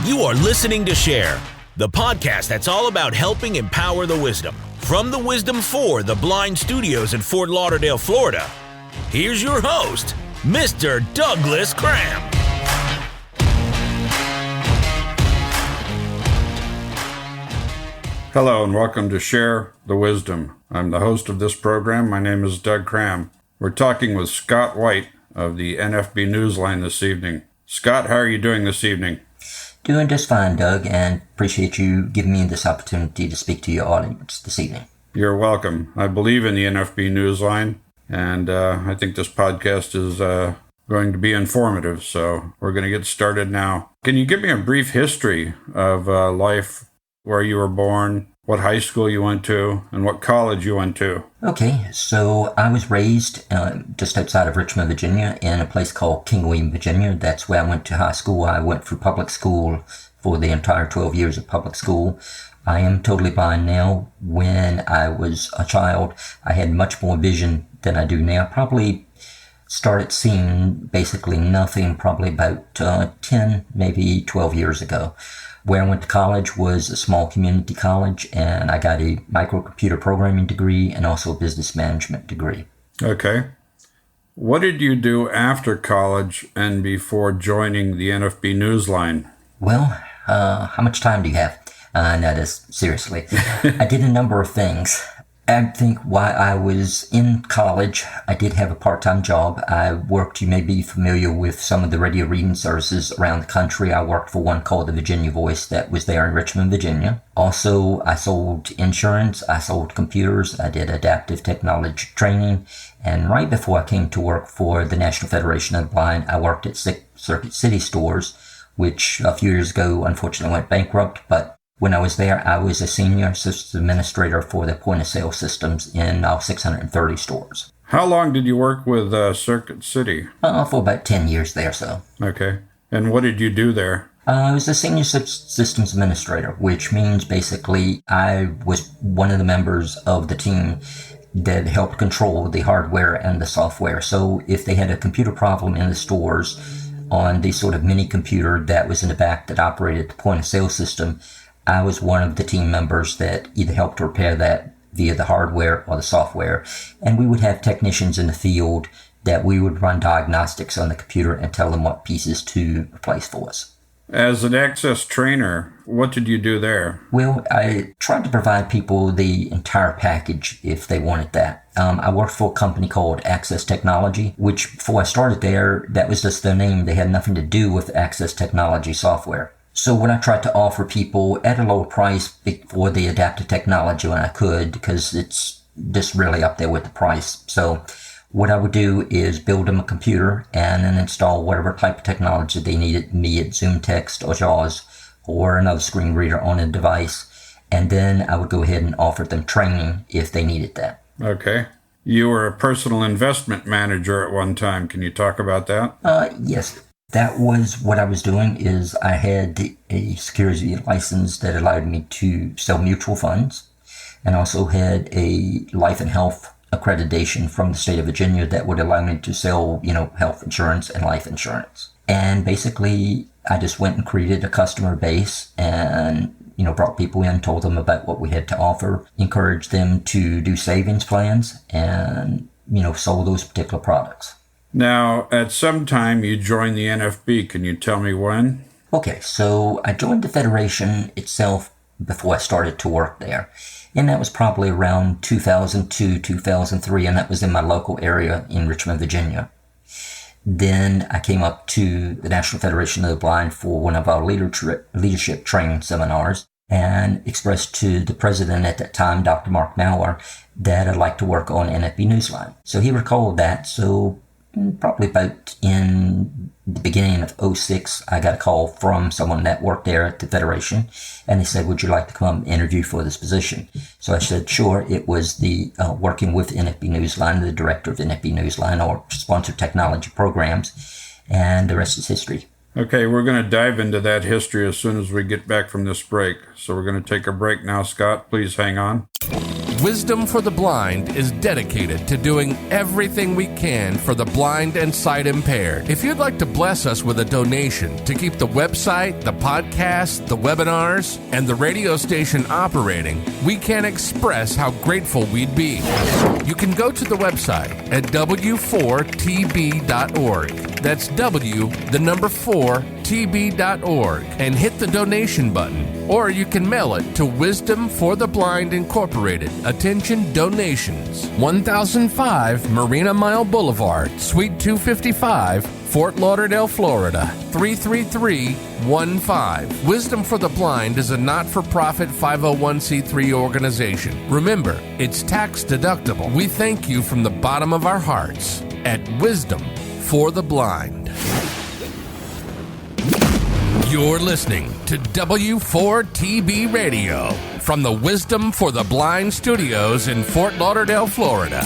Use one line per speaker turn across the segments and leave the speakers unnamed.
You are listening to Share, the podcast that's all about helping empower the wisdom. From the Wisdom for the Blind Studios in Fort Lauderdale, Florida, here's your host, Mr. Douglas Cram.
Hello and welcome to Share the Wisdom. I'm the host of this program. My name is Doug Cram. We're talking with Scott White of the NFB Newsline this evening. Scott, how are you doing this evening?
Doing just fine, Doug, and appreciate you giving me this opportunity to speak to your audience this evening.
You're welcome. I believe in the NFB Newsline, and I think this podcast is going to be informative, so we're going to get started now. Can you give me a brief history of life, where you were born, what high school you went to, and what college you went to?
Okay, so I was raised just outside of Richmond, Virginia, in a place called King William, Virginia. That's where I went to high school. I went through public school for the entire 12 years of public school. I am totally blind now. When I was a child, I had much more vision than I do now. Probably started seeing basically nothing probably about 10, maybe 12 years ago. Where I went to college was a small community college, and I got a microcomputer programming degree and also a business management degree.
Okay. What did you do after college and before joining the NFB Newsline?
Well, how much time do you have? No, this seriously. I did a number of things. I think while I was in college, I did have a part-time job. I worked, you may be familiar with some of the radio reading services around the country. I worked for one called the Virginia Voice that was there in Richmond, Virginia. Also, I sold insurance, I sold computers, I did adaptive technology training. And right before I came to work for the National Federation of the Blind, I worked at Circuit City Stores, which a few years ago unfortunately went bankrupt, but when I was there, I was a senior systems administrator for the point-of-sale systems in 630 stores.
How long did you work with Circuit City?
For about 10 years there, so.
Okay. And what did you do there?
I was a senior systems administrator, which means basically I was one of the members of the team that helped control the hardware and the software. So if they had a computer problem in the stores on the sort of mini computer that was in the back that operated the point-of-sale system, I was one of the team members that either helped to repair that via the hardware or the software. And we would have technicians in the field that we would run diagnostics on the computer and tell them what pieces to replace for us.
As an access trainer, what did you do there?
Well, I tried to provide people the entire package if they wanted that. I worked for a company called Access Technology, which before I started there, that was just their name. They had nothing to do with Access Technology software. So what I tried to offer people at a lower price for the adaptive technology when I could, because it's just really up there with the price. So what I would do is build them a computer and then install whatever type of technology they needed, be it Zoom Text or JAWS or another screen reader on a device. And then I would go ahead and offer them training if they needed that.
Okay. You were a personal investment manager at one time. Can you talk about that?
Yes. That was what I was doing. Is I had a security license that allowed me to sell mutual funds, and also had a life and health accreditation from the state of Virginia that would allow me to sell, health insurance and life insurance. And basically, I just went and created a customer base and, brought people in, told them about what we had to offer, encouraged them to do savings plans, and, sold those particular products.
Now, at some time, you joined the NFB. Can you tell me when?
Okay, so I joined the Federation itself before I started to work there. And that was probably around 2002, 2003, and that was in my local area in Richmond, Virginia. Then I came up to the National Federation of the Blind for one of our leadership training seminars and expressed to the president at that time, Dr. Mark Mauer, that I'd like to work on NFB Newsline. So he recalled that, so probably about in the beginning of 2006, I got a call from someone that worked there at the Federation, and they said, would you like to come interview for this position? So I said, sure. It was the working with NFB Newsline, the director of NFB Newsline, or sponsored technology programs, and the rest is history.
Okay, we're going to dive into that history as soon as we get back from this break. So we're going to take a break now. Scott, please hang on.
Wisdom for the Blind is dedicated to doing everything we can for the blind and sight impaired. If you'd like to bless us with a donation to keep the website, the podcast, the webinars, and the radio station operating, we can't express how grateful we'd be. You can go to the website at w4tb.org. That's4tb.org, and hit the donation button. Or you can mail it to Wisdom for the Blind Incorporated. Attention donations. 1005 Marina Mile Boulevard, Suite 255, Fort Lauderdale, Florida, 33315. Wisdom for the Blind is a not-for-profit 501c3 organization. Remember, it's tax deductible. We thank you from the bottom of our hearts at Wisdom for the Blind. You're listening to W4TB Radio from the Wisdom for the Blind studios in Fort Lauderdale, Florida,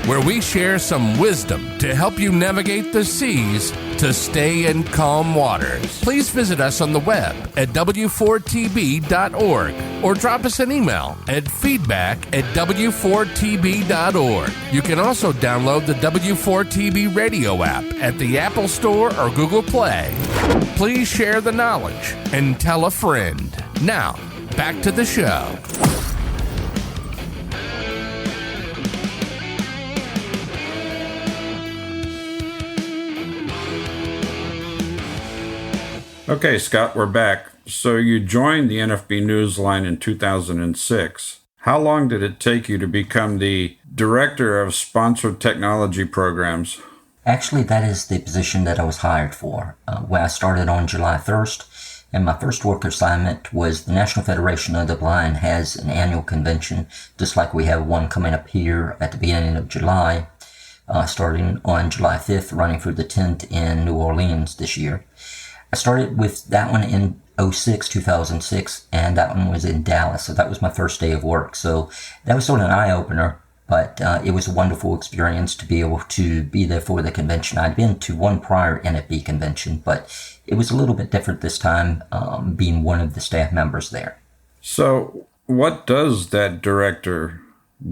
where we share some wisdom to help you navigate the seas to stay in calm waters. Please visit us on the web at w4tb.org or drop us an email at feedback@w4tb.org. You can also download the W4TB radio app at the Apple Store or Google Play. Please share the knowledge and tell a friend. Now, back to the show.
Okay, Scott, we're back. So you joined the NFB Newsline in 2006. How long did it take you to become the Director of Sponsored Technology Programs?
Actually, that is the position that I was hired for. Where I started on July 1st, and my first work assignment was the National Federation of the Blind has an annual convention, just like we have one coming up here at the beginning of July, starting on July 5th, running through the 10th in New Orleans this year. I started with that one in 2006, and that one was in Dallas, so that was my first day of work. So that was sort of an eye-opener, but it was a wonderful experience to be able to be there for the convention. I'd been to one prior NFB convention, but it was a little bit different this time, being one of the staff members there.
So what does that director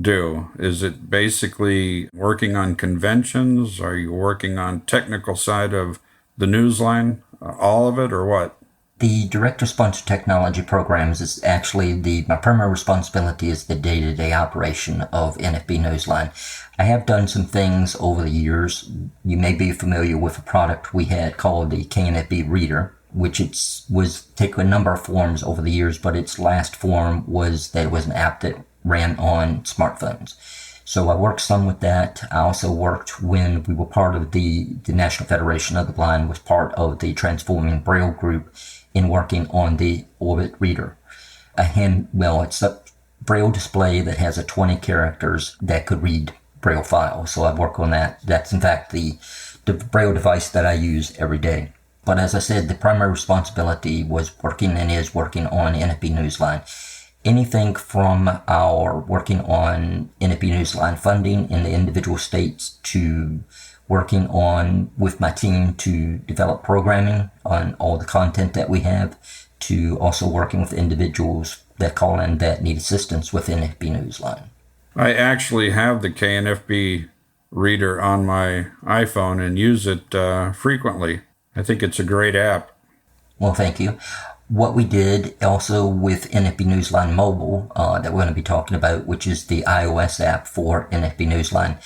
do? Is it basically working on conventions? Are you working on technical side of the Newsline? All of it, or what?
The Director Sponsored Technology Programs is actually my primary responsibility is the day-to-day operation of NFB Newsline. I have done some things over the years. You may be familiar with a product we had called the KNFB Reader, which was taken a number of forms over the years, but its last form was that it was an app that ran on smartphones. So I worked some with that. I also worked when we were part of the National Federation of the Blind, was part of the Transforming Braille group in working on the Orbit Reader. It's a Braille display that has 20 characters that could read Braille files. So I work on that. That's in fact the Braille device that I use every day. But as I said, the primary responsibility was working and is working on NFB Newsline. Anything from our working on NFB Newsline funding in the individual states to working on with my team to develop programming on all the content that we have, to also working with individuals that call in that need assistance with NFB Newsline.
I actually have the KNFB reader on my iPhone and use it frequently. I think it's a great app.
Well, thank you. What we did also with NFB Newsline Mobile that we're going to be talking about, which is the iOS app for NFB Newsline,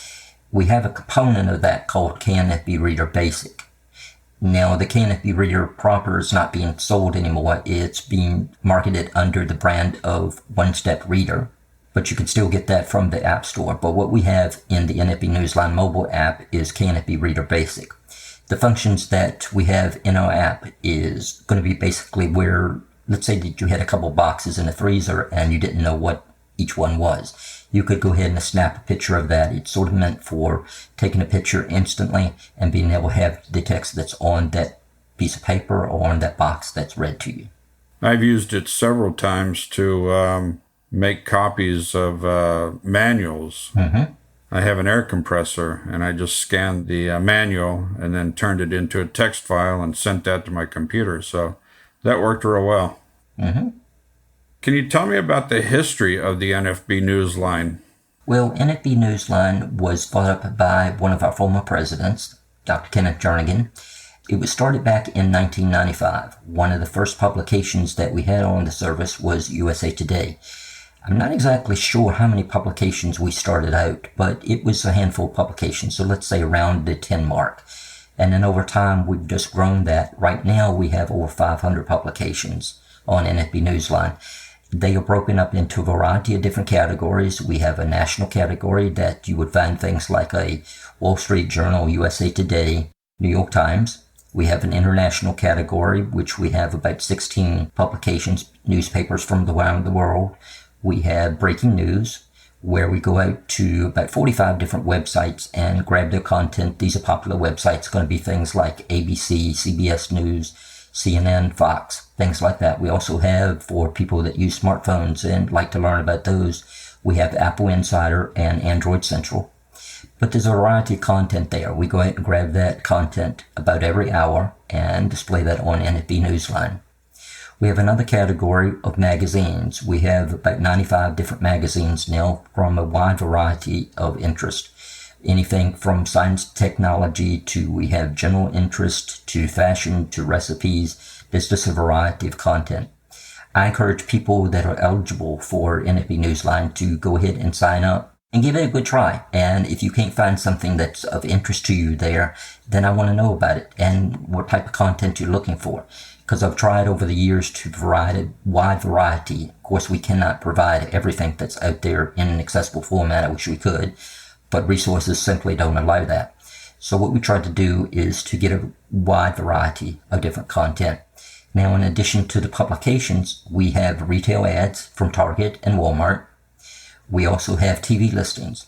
we have a component of that called KNFB Reader Basic. Now, the KNFB Reader proper is not being sold anymore. It's being marketed under the brand of One Step Reader, but you can still get that from the App Store. But what we have in the NFB Newsline mobile app is KNFB Reader Basic. The functions that we have in our app is going to be basically where, let's say that you had a couple boxes in a freezer and you didn't know what each one was. You could go ahead and snap a picture of that. It's sort of meant for taking a picture instantly and being able to have the text that's on that piece of paper or on that box that's read to you.
I've used it several times to make copies of manuals. Mm-hmm. I have an air compressor, and I just scanned the manual and then turned it into a text file and sent that to my computer. So that worked real well.
Mm-hmm.
Can you tell me about the history of the NFB Newsline?
Well, NFB Newsline was thought up by one of our former presidents, Dr. Kenneth Jernigan. It was started back in 1995. One of the first publications that we had on the service was USA Today. I'm not exactly sure how many publications we started out, but it was a handful of publications, so let's say around the 10 mark. And then over time, we've just grown that. Right now, we have over 500 publications on NFB Newsline. They are broken up into a variety of different categories. We have a national category that you would find things like a Wall Street Journal, USA Today, New York Times. We have an international category, which we have about 16 publications, newspapers from around the world. We have breaking news, where we go out to about 45 different websites and grab their content. These are popular websites, going to be things like ABC, CBS News, CNN, Fox, things like that. We also have, for people that use smartphones and like to learn about those, we have Apple Insider and Android Central. But there's a variety of content there. We go out and grab that content about every hour and display that on NFB Newsline. We have another category of magazines. We have about 95 different magazines now from a wide variety of interest. Anything from science, technology, to we have general interest, to fashion, to recipes. There's just a variety of content. I encourage people that are eligible for NFB Newsline to go ahead and sign up and give it a good try. And if you can't find something that's of interest to you there, then I want to know about it and what type of content you're looking for. Because I've tried over the years to provide a wide variety. Of course, we cannot provide everything that's out there in an accessible format. I wish we could, but resources simply don't allow that. So what we try to do is to get a wide variety of different content. Now, in addition to the publications, we have retail ads from Target and Walmart. We also have TV listings.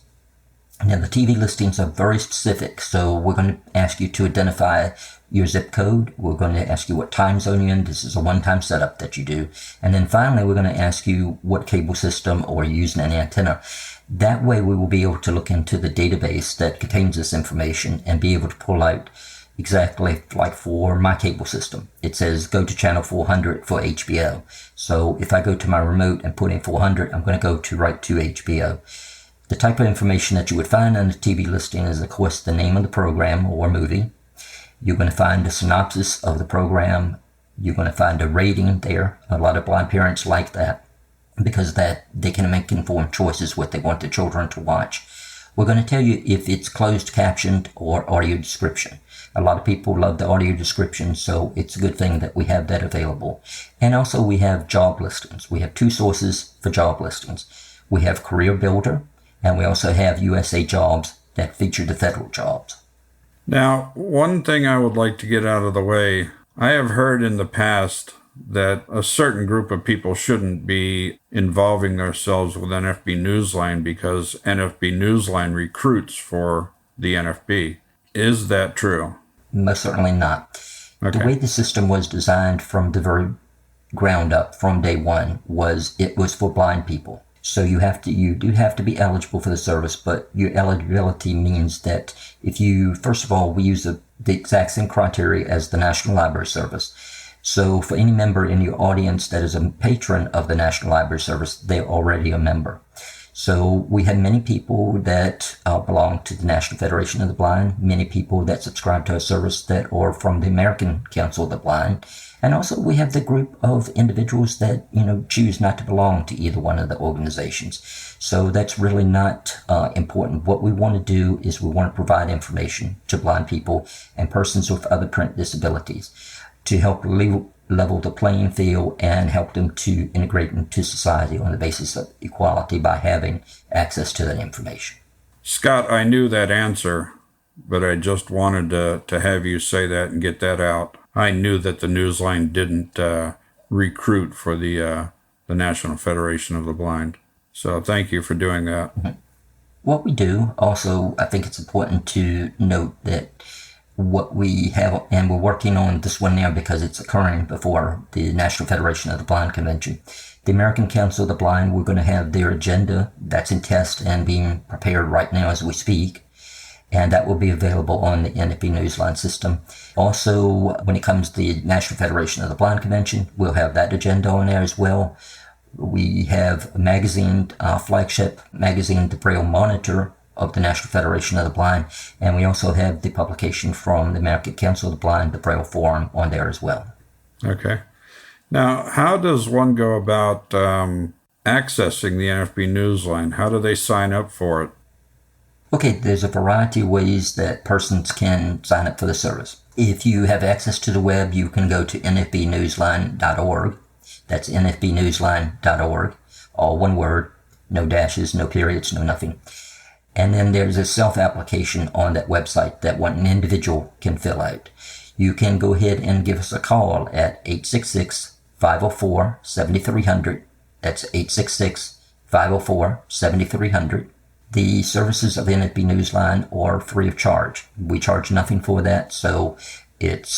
Now, the TV listings are very specific, so we're going to ask you to identify your zip code. We're going to ask you what time zone you're in. This is a one-time setup that you do. And then finally, we're going to ask you what cable system or you're using an antenna. That way, we will be able to look into the database that contains this information and be able to pull out exactly, like for my cable system. It says go to channel 400 for HBO. So if I go to my remote and put in 400, I'm going to go right to HBO. The type of information that you would find on the TV listing is, of course, the name of the program or movie. You're going to find a synopsis of the program. You're going to find a rating there. A lot of blind parents like that because that they can make informed choices what they want their children to watch. We're going to tell you if it's closed captioned or audio description. A lot of people love the audio description, so it's a good thing that we have that available. And also we have job listings. We have two sources for job listings. We have Career Builder, and we also have USA Jobs that feature the federal jobs.
Now, one thing I would like to get out of the way, I have heard in the past that a certain group of people shouldn't be involving themselves with NFB Newsline because NFB Newsline recruits for the NFB. Is that true?
Most certainly not.
Okay.
The way the system was designed from the very ground up, from day one, was it was for blind people. So you do have to be eligible for the service, but your eligibility means that if you, first of all, we use the exact same criteria as the National Library Service. So for any member in your audience that is a patron of the National Library Service, they're already a member. So we have many people that belong to the National Federation of the Blind, many people that subscribe to our service that are from the American Council of the Blind. And also we have the group of individuals that, choose not to belong to either one of the organizations. So that's really not important. What we want to do is we want to provide information to blind people and persons with other print disabilities to help level the playing field and help them to integrate into society on the basis of equality by having access to that information.
Scott, I knew that answer, but I just wanted to have you say that and get that out. I knew that the Newsline didn't recruit for the National Federation of the Blind. So thank you for doing that.
Mm-hmm. What we do, also, I think it's important to note that what we have, and we're working on this one now because it's occurring before the National Federation of the Blind Convention. The American Council of the Blind, we're going to have their agenda that's in test and being prepared right now as we speak. And that will be available on the NFB Newsline system. Also, when it comes to the National Federation of the Blind Convention, we'll have that agenda on there as well. We have a magazine, flagship magazine, the Braille Monitor of the National Federation of the Blind, and we also have the publication from the American Council of the Blind, the Braille Forum, on there as well.
Okay. Now, how does one go about accessing the NFB Newsline? How do they sign up for it?
Okay, there's a variety of ways that persons can sign up for the service. If you have access to the web, you can go to nfbnewsline.org. That's nfbnewsline.org. All one word, no dashes, no periods, no nothing. And then there's a self-application on that website that one individual can fill out. You can go ahead and give us a call at 866-504-7300. That's 866-504-7300. The services of NFB Newsline are free of charge. We charge nothing for that, so it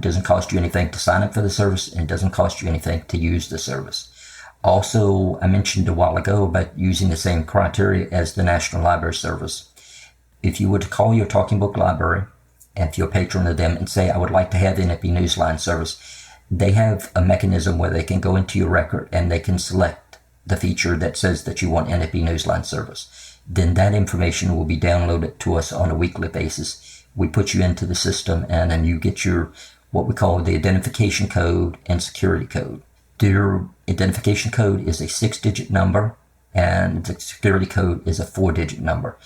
doesn't cost you anything to sign up for the service, and it doesn't cost you anything to use the service. Also, I mentioned a while ago about using the same criteria as the National Library Service. If you were to call your Talking Book Library, and if you're a patron of them, and say, I would like to have NFB Newsline service, they have a mechanism where they can go into your record and they can select the feature that says that you want NFB Newsline service. Then that information will be downloaded to us on a weekly basis. We put you into the system, and then you get your, what we call the identification code and security code. Their identification code is a 6-digit number, and the security code is a 4-digit number.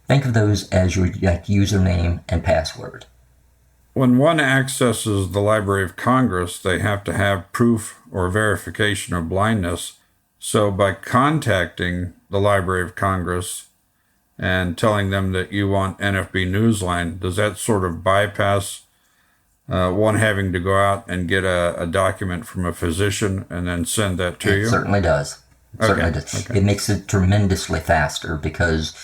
Think of those as your username and password.
When one accesses the Library of Congress, they have to have proof or verification of blindness. So by contacting the Library of Congress and telling them that you want NFB Newsline, does that sort of bypass one having to go out and get a document from a physician and then send that to you?
It certainly does.
Okay.
It makes it tremendously faster, because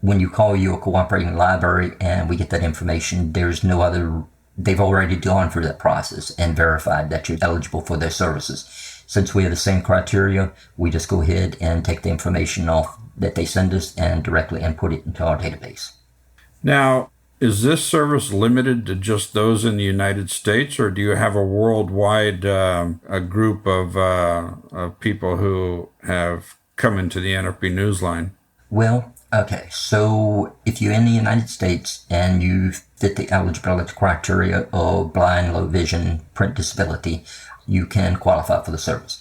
when you call your cooperating library and we get that information, there's no other, they've already gone through that process and verified that you're eligible for their services. Since we have the same criteria, we just go ahead and take the information off that they send us and directly input it into our database.
Now, is this service limited to just those in the United States, or do you have a worldwide a group of people who have come into the NFB Newsline?
Well, okay, so if you're in the United States and you fit the eligibility criteria of blind, low vision, print disability, you can qualify for the service.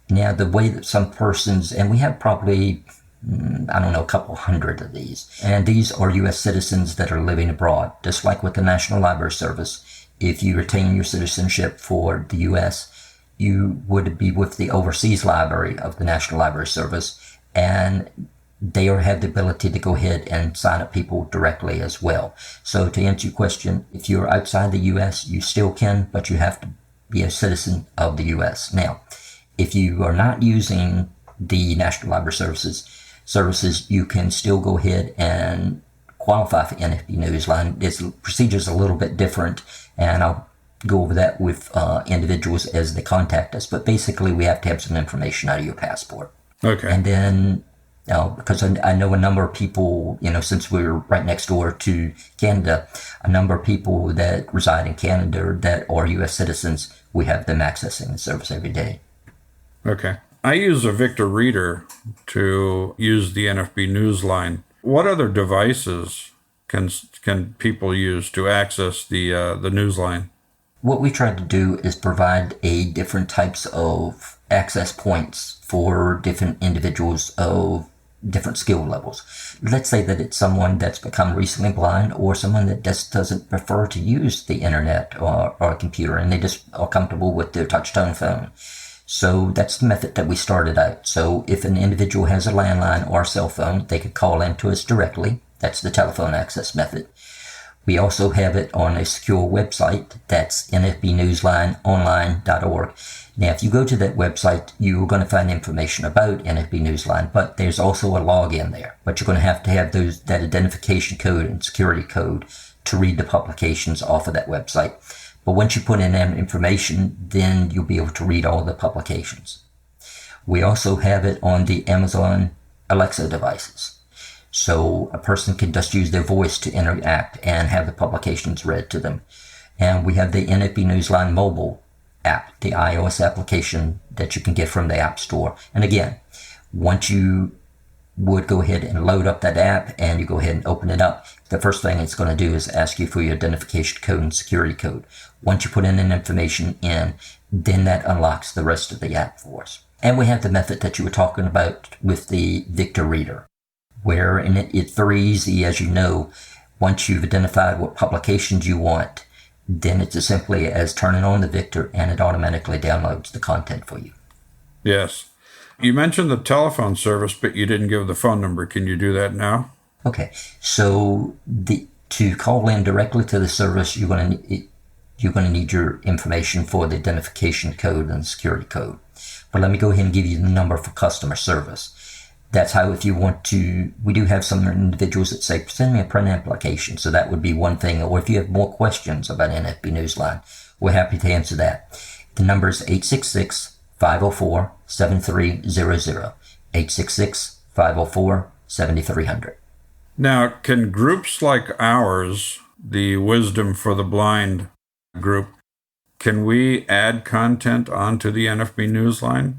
Now, the way that some persons, and we have probably, a couple hundred of these, and these are U.S. citizens that are living abroad. Just like with the National Library Service, if you retain your citizenship for the U.S., you would be with the Overseas Library of the National Library Service, and they have the ability to go ahead and sign up people directly as well. So to answer your question, if you're outside the U.S., you still can, but you have to be a citizen of the U.S. Now, if you are not using the National Library Services, you can still go ahead and qualify for NFB Newsline. This procedure is a little bit different, and I'll go over that with individuals as they contact us. But basically, we have to have some information out of your passport.
Okay.
And then, because I know a number of people, since we're right next door to Canada, a number of people that reside in Canada that are U.S. citizens, we have them accessing the service every day.
Okay. I use a Victor Reader to use the NFB Newsline. What other devices can people use to access the Newsline?
What we try to do is provide different types of access points for different individuals of different skill levels. Let's say that it's someone that's become recently blind, or someone that just doesn't prefer to use the internet or a computer, and they just are comfortable with their touch-tone phone. So that's the method that we started out. So if an individual has a landline or a cell phone, they could call in to us directly. That's the telephone access method. We also have it on a secure website. That's nfbnewslineonline.org. Now, if you go to that website, you're going to find information about NFB Newsline, but there's also a login there. But you're going to have that identification code and security code to read the publications off of that website. But once you put in that information, then you'll be able to read all the publications. We also have it on the Amazon Alexa devices. So a person can just use their voice to interact and have the publications read to them. And we have the NFB Newsline mobile app, the iOS application that you can get from the App Store. And again, once you would go ahead and load up that app and you go ahead and open it up, the first thing it's going to do is ask you for your identification code and security code. Once you put in that information in, then that unlocks the rest of the app for us. And we have the method that you were talking about with the Victor Reader, where it's very easy, as you know. Once you've identified what publications you want, then it's as simply as turning on the Victor and it automatically downloads the content for you.
Yes. You mentioned the telephone service, but you didn't give the phone number. Can you do that now?
Okay. So to call in directly to the service, you're going to need your information for the identification code and security code. But let me go ahead and give you the number for customer service. That's how, if you want to, we do have some individuals that say, send me a print application. So that would be one thing. Or if you have more questions about NFB Newsline, we're happy to answer that. The number is 866-504-7300. 866-504-7300.
Now, can groups like ours, the Wisdom for the Blind group, can we add content onto the NFB Newsline?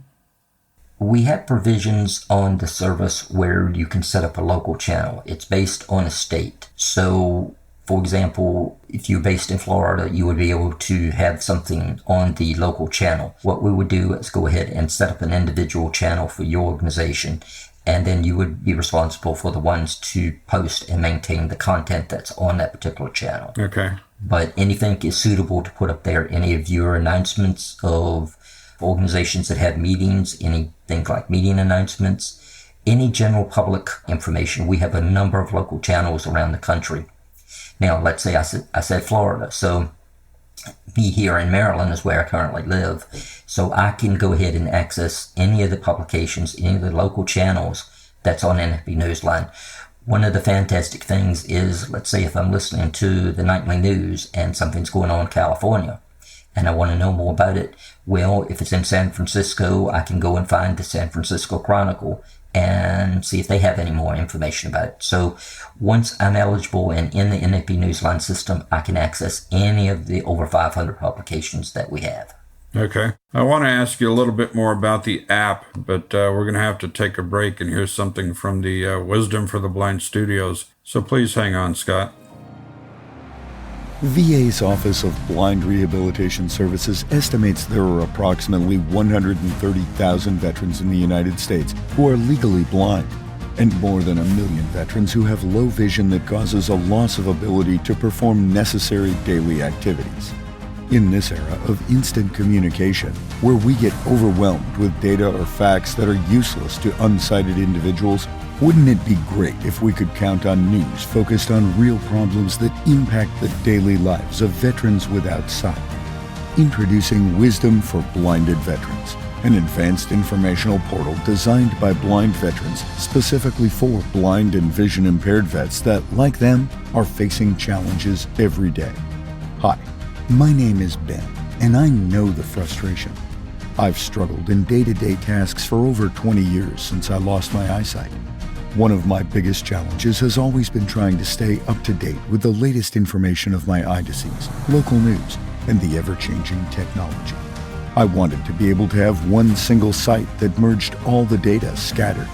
We have provisions on the service where you can set up a local channel. It's based on a state. So, for example, if you're based in Florida, you would be able to have something on the local channel. What we would do is go ahead and set up an individual channel for your organization, and then you would be responsible for the ones to post and maintain the content that's on that particular channel.
Okay.
But anything is suitable to put up there. Any of your announcements of organizations that have meetings, anything like meeting announcements, any general public information. We have a number of local channels around the country. Now, let's say I said Florida. So me here in Maryland is where I currently live. So I can go ahead and access any of the publications, any of the local channels that's on NFB Newsline. One of the fantastic things is, let's say if I'm listening to the nightly news and something's going on in California and I want to know more about it, well, if it's in San Francisco, I can go and find the San Francisco Chronicle and see if they have any more information about it. So once I'm eligible and in the NFB Newsline system, I can access any of the over 500 publications that we have.
Okay. I want to ask you a little bit more about the app, but we're going to have to take a break and hear something from the Wisdom for the Blind Studios. So please hang on, Scott.
VA's Office of Blind Rehabilitation Services estimates there are approximately 130,000 veterans in the United States who are legally blind, and more than 1 million veterans who have low vision that causes a loss of ability to perform necessary daily activities. In this era of instant communication, where we get overwhelmed with data or facts that are useless to unsighted individuals, wouldn't it be great if we could count on news focused on real problems that impact the daily lives of veterans without sight? Introducing Wisdom for Blinded Veterans, an advanced informational portal designed by blind veterans specifically for blind and vision impaired vets that, like them, are facing challenges every day. Hi. My name is Ben, and I know the frustration. I've struggled in day-to-day tasks for over 20 years since I lost my eyesight. One of my biggest challenges has always been trying to stay up to date with the latest information of my eye disease, local news, and the ever-changing technology. I wanted to be able to have one single site that merged all the data scattered,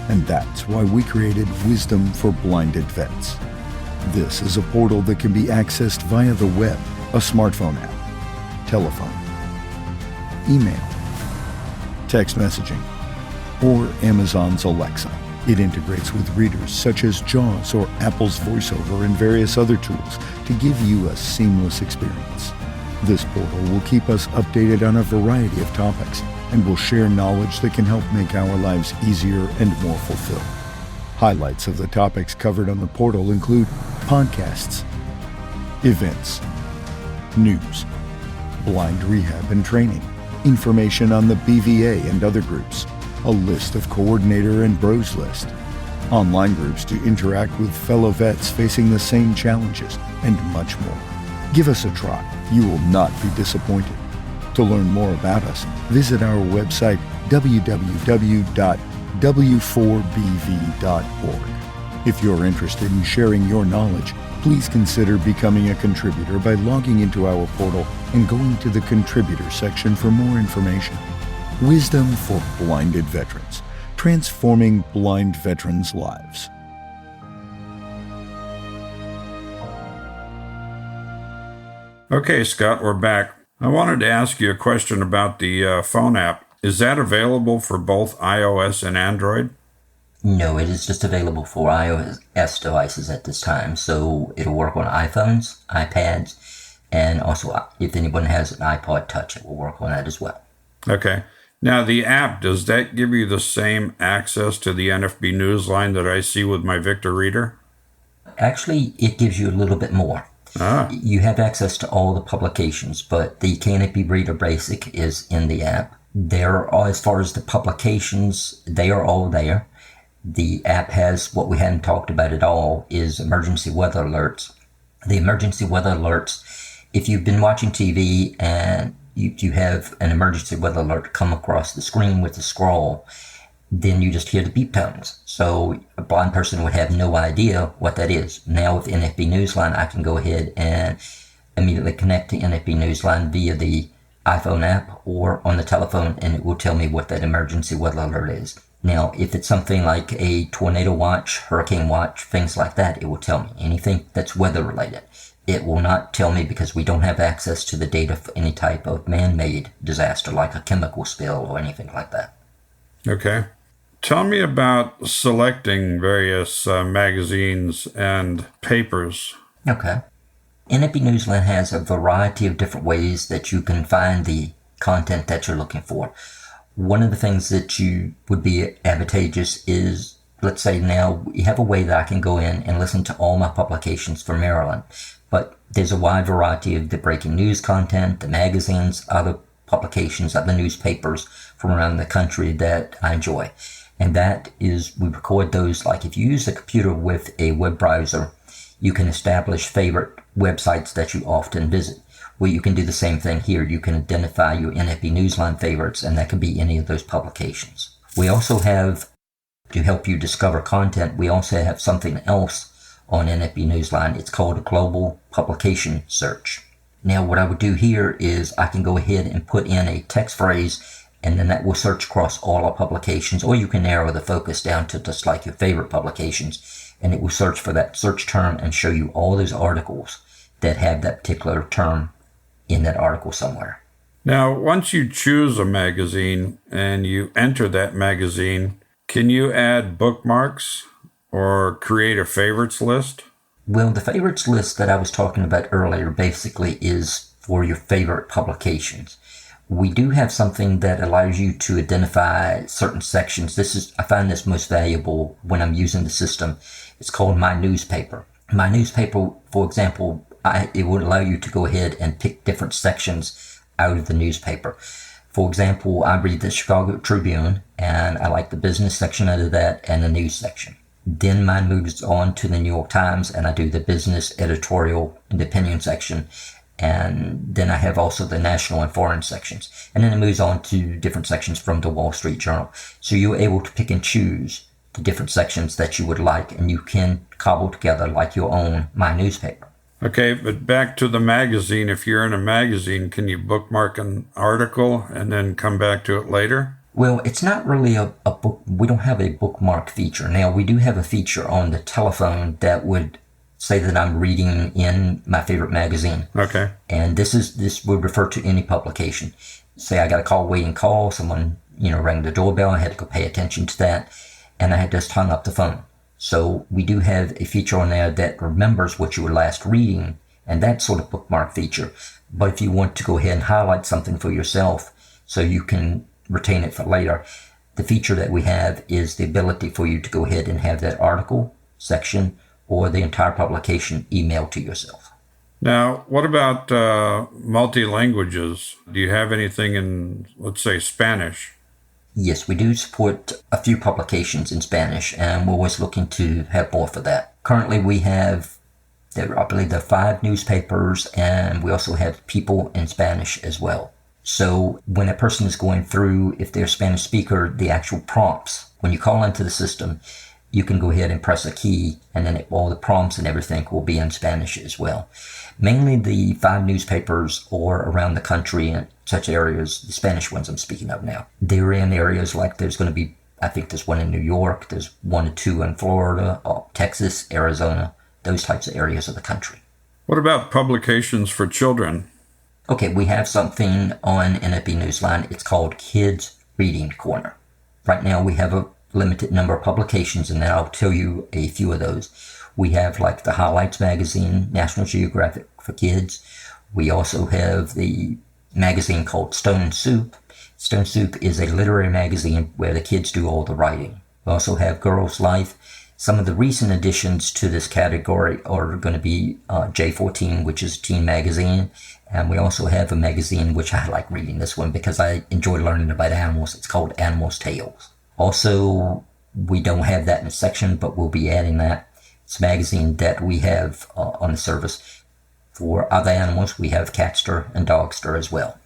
and that's why we created Wisdom for Blinded Vets. This is a portal that can be accessed via the web, a smartphone app, telephone, email, text messaging, or Amazon's Alexa. It integrates with readers such as JAWS or Apple's VoiceOver and various other tools to give you a seamless experience. This portal will keep us updated on a variety of topics and will share knowledge that can help make our lives easier and more fulfilled. Highlights of the topics covered on the portal include podcasts, events, news, blind rehab and training, information on the BVA and other groups, a list of coordinator and bros list, online groups to interact with fellow vets facing the same challenges, and much more. Give us a try. You will not be disappointed. To learn more about us, visit our website www.w4bv.org. If you're interested in sharing your knowledge, Please consider becoming a contributor by logging into our portal and going to the Contributor section for more information. Wisdom for Blinded Veterans, transforming blind veterans' lives.
Okay, Scott, we're back. I wanted to ask you a question about the phone app. Is that available for both iOS and Android?
No, it is just available for iOS devices at this time, so it'll work on iPhones, iPads, and also if anyone has an iPod Touch, it will work on that as well.
Okay. Now, the app, does that give you the same access to the NFB newsline that I see with my Victor Reader?
Actually, it gives you a little bit more. You have access to all the publications, but the NFB Reader Basic is in the app. As far as the publications, they are all there. The app has what we hadn't talked about at all is emergency weather alerts. The emergency weather alerts, if you've been watching TV and you have an emergency weather alert come across the screen with a scroll, then you just hear the beep tones. So a blind person would have no idea what that is. Now with NFB Newsline, I can go ahead and immediately connect to NFB Newsline via the iPhone app or on the telephone, and it will tell me what that emergency weather alert is. Now, if it's something like a tornado watch, hurricane watch, things like that, it will tell me. Anything that's weather related. It will not tell me because we don't have access to the data for any type of man-made disaster like a chemical spill or anything like that.
Okay. Tell me about selecting various magazines and papers.
Okay. NFB Newsline has a variety of different ways that you can find the content that you're looking for. One of the things that you would be advantageous is, let's say now we have a way that I can go in and listen to all my publications for Maryland, but there's a wide variety of the breaking news content, the magazines, other publications, other newspapers from around the country that I enjoy. And that is, we record those, like if you use a computer with a web browser, you can establish favorite websites that you often visit. Well, you can do the same thing here. You can identify your NFB Newsline favorites, and that could be any of those publications. We also have, to help you discover content, we also have something else on NFB Newsline. It's called a global publication search. Now, what I would do here is I can go ahead and put in a text phrase, and then that will search across all our publications, or you can narrow the focus down to just like your favorite publications, and it will search for that search term and show you all those articles that have that particular term in that article somewhere.
Now, once you choose a magazine and you enter that magazine, can you add bookmarks or create a favorites list?
Well, the favorites list that I was talking about earlier basically is for your favorite publications. We do have something that allows you to identify certain sections. I find this most valuable when I'm using the system. It's called My Newspaper. My Newspaper, for example, it would allow you to go ahead and pick different sections out of the newspaper. For example, I read the Chicago Tribune, and I like the business section out of that and the news section. Then mine moves on to the New York Times, and I do the business, editorial, and opinion section. And then I have also the national and foreign sections. And then it moves on to different sections from the Wall Street Journal. So you're able to pick and choose the different sections that you would like, and you can cobble together like your own My Newspaper.
Okay, but back to the magazine. If you're in a magazine, can you bookmark an article and then come back to it later?
Well, it's not really a book. We don't have a bookmark feature. Now, we do have a feature on the telephone that would say that I'm reading in my favorite magazine.
Okay.
And this would refer to any publication. Say I got a waiting call, someone, rang the doorbell, I had to go pay attention to that, and I had just hung up the phone. So we do have a feature on there that remembers what you were last reading, and that sort of bookmark feature. But if you want to go ahead and highlight something for yourself so you can retain it for later, the feature that we have is the ability for you to go ahead and have that article, section, or the entire publication emailed to yourself.
Now, what about multi-languages? Do you have anything in, let's say, Spanish?
Yes, we do support a few publications in Spanish, and we're always looking to have more for that. Currently, we have, I believe there are 5 newspapers, and we also have People in Spanish as well. So when a person is going through, if they're a Spanish speaker, the actual prompts, when you call into the system, you can go ahead and press a key, and then all the prompts and everything will be in Spanish as well. Mainly the 5 newspapers are around the country in such areas, the Spanish ones I'm speaking of now. They're in areas like there's going to be, I think there's one in New York, there's 1 or 2 in Florida, Texas, Arizona, those types of areas of the country.
What about publications for children?
Okay, we have something on NFB Newsline. It's called Kids Reading Corner. Right now we have a limited number of publications, and I'll tell you a few of those. We have like the Highlights magazine, National Geographic for kids. We also have the magazine called Stone Soup. Stone Soup is a literary magazine where the kids do all the writing. We also have Girls Life. Some of the recent additions to this category are going to be J14, which is a teen magazine. And we also have a magazine, which I like reading this one because I enjoy learning about animals. It's called Animals Tales. Also, we don't have that in a section, but we'll be adding that. It's a magazine that we have on the service. For other animals, we have Catster and Dogster as well.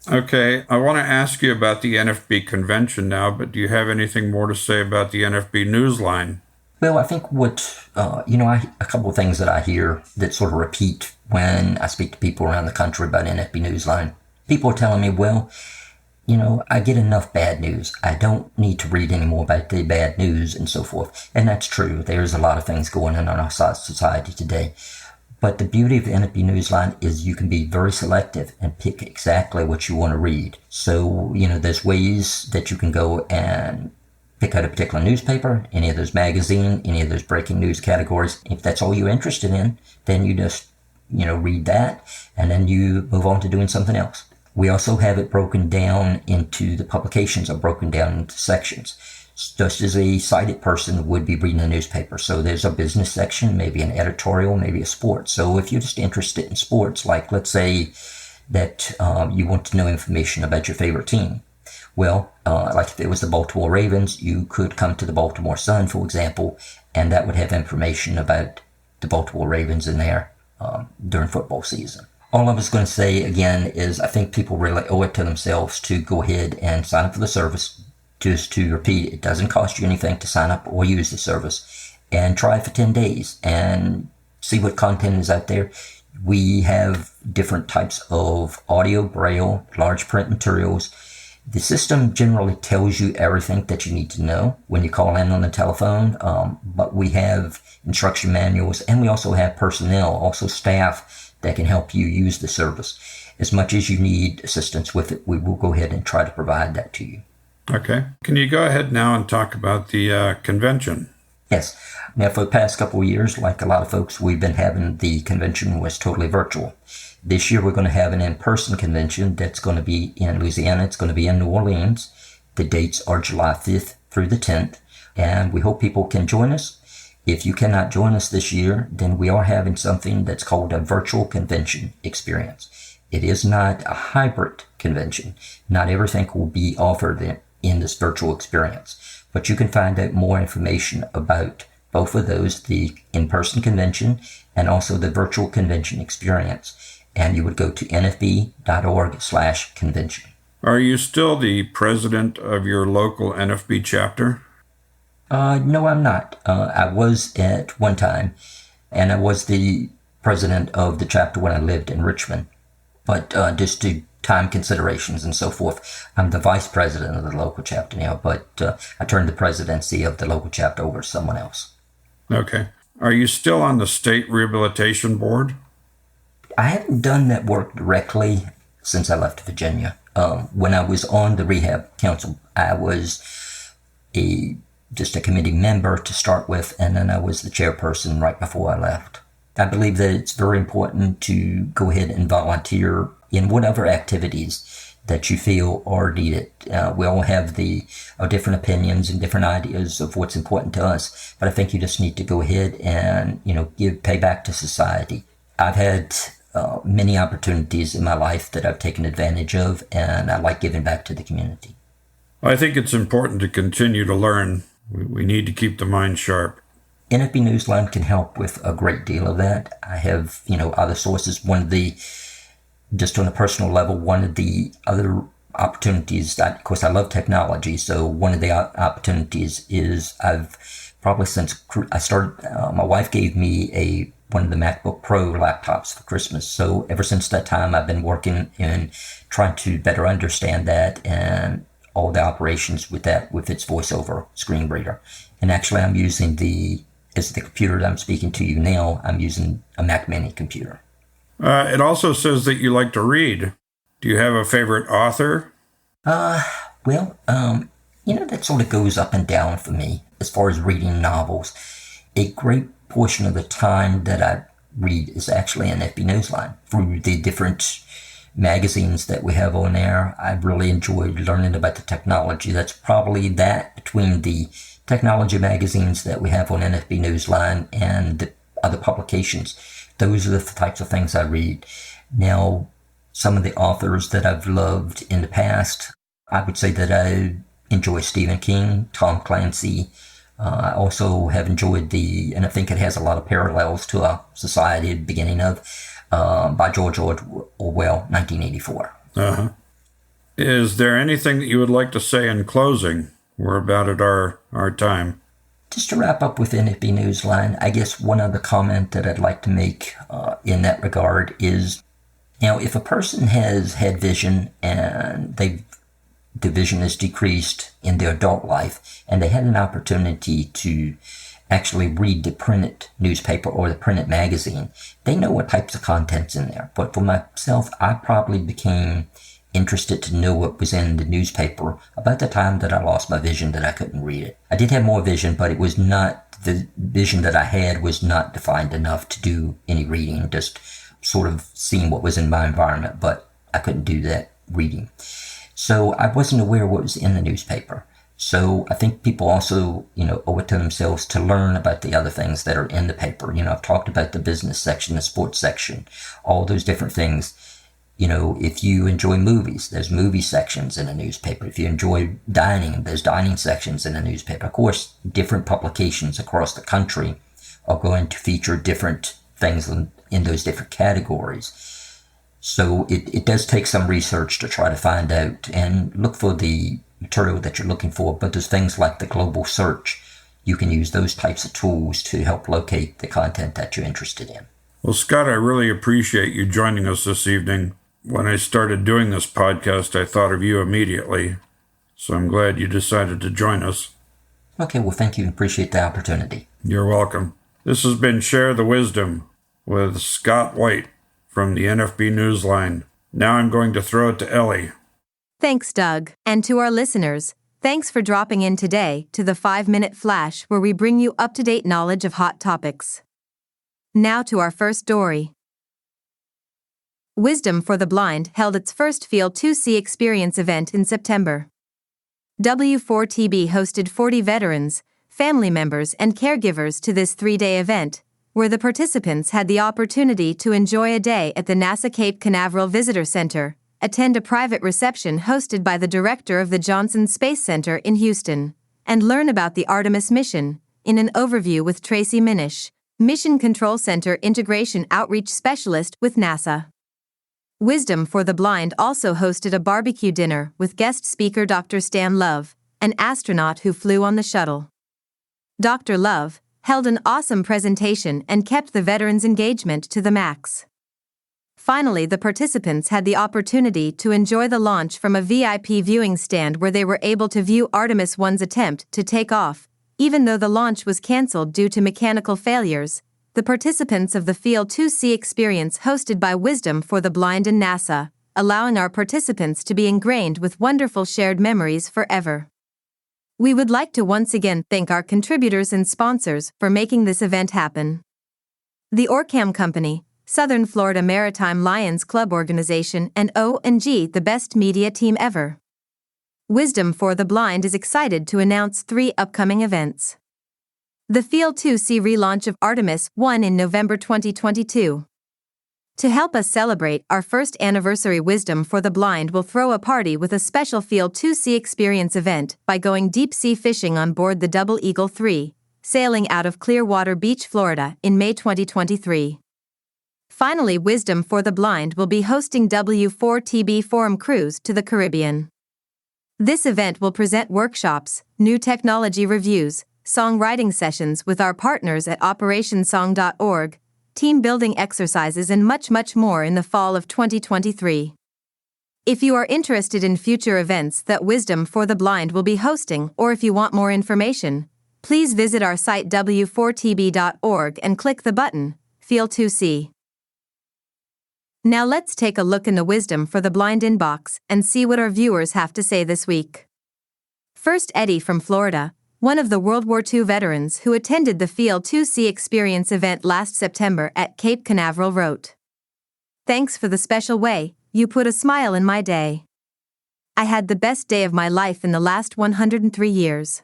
Okay, I want to ask you about the NFB convention now, but do you have anything more to say about the NFB Newsline?
Well, I think a couple of things that I hear that sort of repeat when I speak to people around the country about NFB Newsline. People are telling me, well, I get enough bad news. I don't need to read any more about the bad news and so forth. And that's true. There's a lot of things going on in our society today. But the beauty of the NFB Newsline is you can be very selective and pick exactly what you want to read. So, there's ways that you can go and pick out a particular newspaper, any of those magazine, any of those breaking news categories. If that's all you're interested in, then you just, read that, and then you move on to doing something else. We also have it broken down into, the publications are broken down into sections, just as a sighted person would be reading a newspaper. So there's a business section, maybe an editorial, maybe a sports. So if you're just interested in sports, like let's say that you want to know information about your favorite team. Well, like if it was the Baltimore Ravens, you could come to the Baltimore Sun, for example, and that would have information about the Baltimore Ravens in there during football season. All I was going to say again is I think people really owe it to themselves to go ahead and sign up for the service. Just to repeat, it doesn't cost you anything to sign up or use the service, and try it for 10 days and see what content is out there. We have different types of audio, braille, large print materials. The system generally tells you everything that you need to know when you call in on the telephone, but we have instruction manuals, and we also have personnel, also staff that can help you use the service. As much as you need assistance with it, we will go ahead and try to provide that to you.
Okay. Can you go ahead now and talk about the convention?
Yes. Now, for the past couple of years, like a lot of folks, we've been having the convention was totally virtual. This year, we're going to have an in-person convention that's going to be in Louisiana. It's going to be in New Orleans. The dates are July 5th through the 10th, and we hope people can join us. If you cannot join us this year, then we are having something that's called a virtual convention experience. It is not a hybrid convention. Not everything will be offered in this virtual experience, but you can find out more information about both of those, the in-person convention and also the virtual convention experience. And you would go to nfb.org/convention.
Are you still the president of your local NFB chapter?
No, I'm not. I was at one time, and I was the president of the chapter when I lived in Richmond. But just to time considerations and so forth, I'm the vice president of the local chapter now, but I turned the presidency of the local chapter over to someone else.
Okay. Are you still on the State Rehabilitation Board?
I haven't done that work directly since I left Virginia. When I was on the Rehab Council, I was just a committee member to start with, and then I was the chairperson right before I left. I believe that it's very important to go ahead and volunteer in whatever activities that you feel are needed. We all have our different opinions and different ideas of what's important to us, but I think you just need to go ahead and, pay back to society. I've had many opportunities in my life that I've taken advantage of, and I like giving back to the community.
I think it's important to continue to learn. We need to keep the mind sharp.
NFB Newsline can help with a great deal of that. I have, other sources. Just on a personal level, one of the other opportunities, of course, I love technology, so one of the opportunities is I've probably since I started. My wife gave me one of the MacBook Pro laptops for Christmas. So ever since that time, I've been working in trying to better understand that and all the operations with that, with its voiceover screen reader. And actually, I'm using as the computer that I'm speaking to you now, I'm using a Mac Mini computer.
It also says that you like to read. Do you have a favorite author?
Well, that sort of goes up and down for me as far as reading novels. A great portion of the time that I read is actually NFB Newsline. Through the different magazines that we have on there, I really enjoyed learning about the technology. That's probably that between the technology magazines that we have on NFB Newsline and the other publications. Those are the types of things I read. Now, some of the authors that I've loved in the past, I would say that I enjoy Stephen King, Tom Clancy. I also have enjoyed and I think it has a lot of parallels to a society at the beginning of, by George Orwell, 1984.
Uh-huh. Is there anything that you would like to say in closing? We're about at our time.
Just to wrap up with NFB Newsline, I guess one other comment that I'd like to make in that regard is, if a person has had vision and the vision is decreased in their adult life, and they had an opportunity to actually read the printed newspaper or the printed magazine, they know what types of content's in there. But for myself, I probably became interested to know what was in the newspaper about the time that I lost my vision, that I couldn't read it. I did have more vision, but the vision that I had was not defined enough to do any reading, just sort of seeing what was in my environment, but I couldn't do that reading. So I wasn't aware of what was in the newspaper. So I think people also, owe it to themselves to learn about the other things that are in the paper. I've talked about the business section, the sports section, all those different things. If you enjoy movies, there's movie sections in a newspaper. If you enjoy dining, there's dining sections in a newspaper. Of course, different publications across the country are going to feature different things in those different categories. So it does take some research to try to find out and look for the material that you're looking for. But there's things like the global search. You can use those types of tools to help locate the content that you're interested in.
Well, Scott, I really appreciate you joining us this evening. When I started doing this podcast, I thought of you immediately. So I'm glad you decided to join us.
Okay, well, thank you and appreciate the opportunity.
You're welcome. This has been Share the Wisdom with Scott White from the NFB Newsline. Now I'm going to throw it to Ellie.
Thanks, Doug. And to our listeners, thanks for dropping in today to the 5-Minute Flash, where we bring you up-to-date knowledge of hot topics. Now to our first story. Wisdom for the Blind held its first Field 2C experience event in September. W4TB hosted 40 veterans, family members, and caregivers to this 3-day event, where the participants had the opportunity to enjoy a day at the NASA Cape Canaveral Visitor Center, attend a private reception hosted by the director of the Johnson Space Center in Houston, and learn about the Artemis mission, in an overview with Tracy Minish, Mission Control Center Integration Outreach Specialist with NASA. Wisdom for the Blind also hosted a barbecue dinner with guest speaker Dr. Stan Love, an astronaut who flew on the shuttle. Dr. Love held an awesome presentation and kept the veterans' engagement to the max. Finally, the participants had the opportunity to enjoy the launch from a VIP viewing stand where they were able to view Artemis 1's attempt to take off. Even though the launch was canceled due to mechanical failures, the participants of the Field 2C experience hosted by Wisdom for the Blind and NASA, allowing our participants to be ingrained with wonderful shared memories forever. We would like to once again thank our contributors and sponsors for making this event happen. The Orcam Company, Southern Florida Maritime Lions Club Organization, and O&G, the best media team ever. Wisdom for the Blind is excited to announce 3 upcoming events. The Field 2C relaunch of Artemis 1 in November 2022. To help us celebrate our first anniversary, Wisdom for the Blind will throw a party with a special Field 2C experience event by going deep-sea fishing on board the Double Eagle 3, sailing out of Clearwater Beach, Florida, in May 2023. Finally, Wisdom for the Blind will be hosting W4TB Forum Cruise to the Caribbean. This event will present workshops, new technology reviews, songwriting sessions with our partners at operationsong.org, team building exercises, and much, much more in the fall of 2023. If you are interested in future events that Wisdom for the Blind will be hosting, or if you want more information, please visit our site w4tb.org and click the button, Feel to See. Now let's take a look in the Wisdom for the Blind inbox and see what our viewers have to say this week. First, Eddie from Florida, one of the World War II veterans who attended the Feel to See experience event last September at Cape Canaveral, wrote, "Thanks for the special way you put a smile in my day. I had the best day of my life in the last 103 years.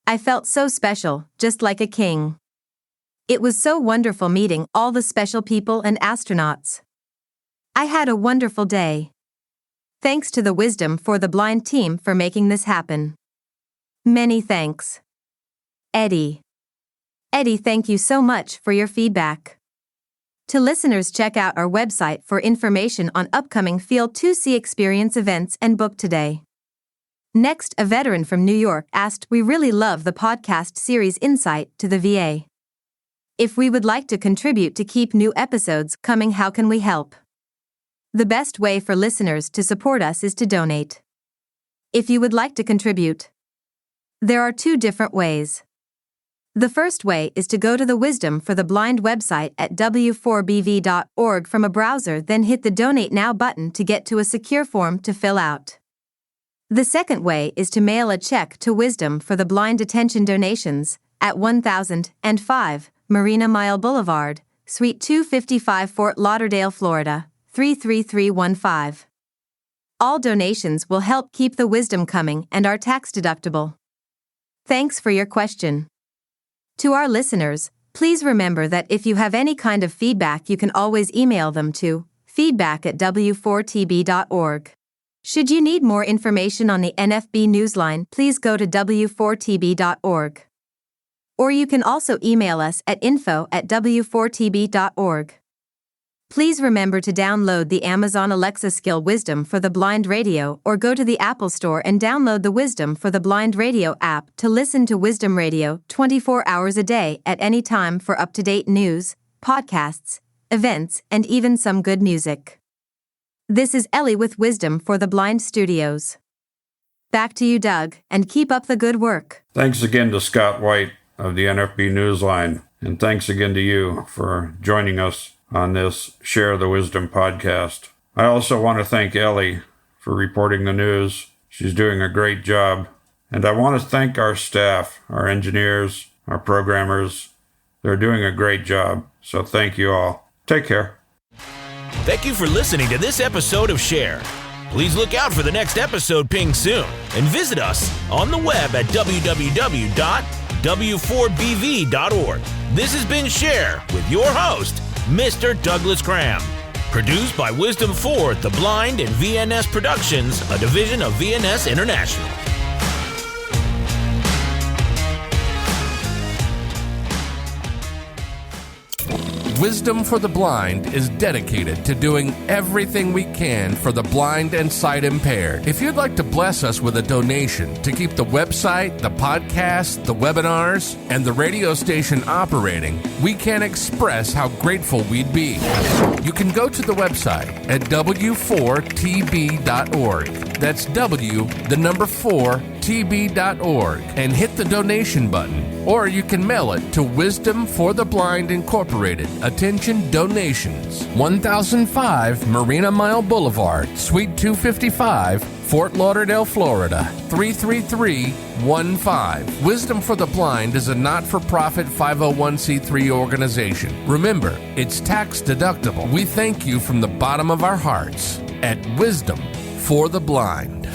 I felt so special, just like a king. It was so wonderful meeting all the special people and astronauts. I had a wonderful day. Thanks to the Wisdom for the Blind team for making this happen. Many thanks. Eddie." Eddie, thank you so much for your feedback. To listeners, check out our website for information on upcoming Feel to See experience events and book today. Next, a veteran from New York asked, "We really love the podcast series Insight to the VA. If we would like to contribute to keep new episodes coming, how can we help?" The best way for listeners to support us is to donate. If you would like to contribute, there are two different ways. The first way is to go to the Wisdom for the Blind website at w4bv.org from a browser, then hit the Donate Now button to get to a secure form to fill out. The second way is to mail a check to Wisdom for the Blind Attention Donations at 1005 Marina Mile Boulevard, Suite 255, Fort Lauderdale, Florida, 33315. All donations will help keep the Wisdom coming and are tax deductible. Thanks for your question. To our listeners, please remember that if you have any kind of feedback, you can always email them to feedback@w4tb.org. Should you need more information on the NFB newsline, please go to w4tb.org. Or you can also email us at info@w4tb.org. Please remember to download the Amazon Alexa skill Wisdom for the Blind Radio, or go to the Apple Store and download the Wisdom for the Blind Radio app to listen to Wisdom Radio 24 hours a day at any time for up-to-date news, podcasts, events, and even some good music. This is Ellie with Wisdom for the Blind Studios. Back to you, Doug, and keep up the good work.
Thanks again to Scott White of the NFB Newsline, and thanks again to you for joining us on this Share the Wisdom podcast. I also want to thank Ellie for reporting the news. She's doing a great job. And I want to thank our staff, our engineers, our programmers. They're doing a great job. So thank you all. Take care.
Thank you for listening to this episode of Share. Please look out for the next episode ping soon, and visit us on the web at www.w4bv.org. This has been Share with your host, Mr. Douglas Cram. Produced by Wisdom for the Blind and VNS Productions, a division of VNS International.
Wisdom for the Blind is dedicated to doing everything we can for the blind and sight impaired. If you'd like to bless us with a donation to keep the website, the podcast, the webinars, and the radio station operating, we can't express how grateful we'd be. You can go to the website at w4tb.org. That's w4tb.org, and hit the donation button. Or you can mail it to Wisdom for the Blind Incorporated. Attention Donations, 1005 Marina Mile Boulevard, Suite 255, Fort Lauderdale, Florida, 33315. Wisdom for the Blind is a not-for-profit 501c3 organization. Remember, it's tax deductible. We thank you from the bottom of our hearts at Wisdom for the Blind.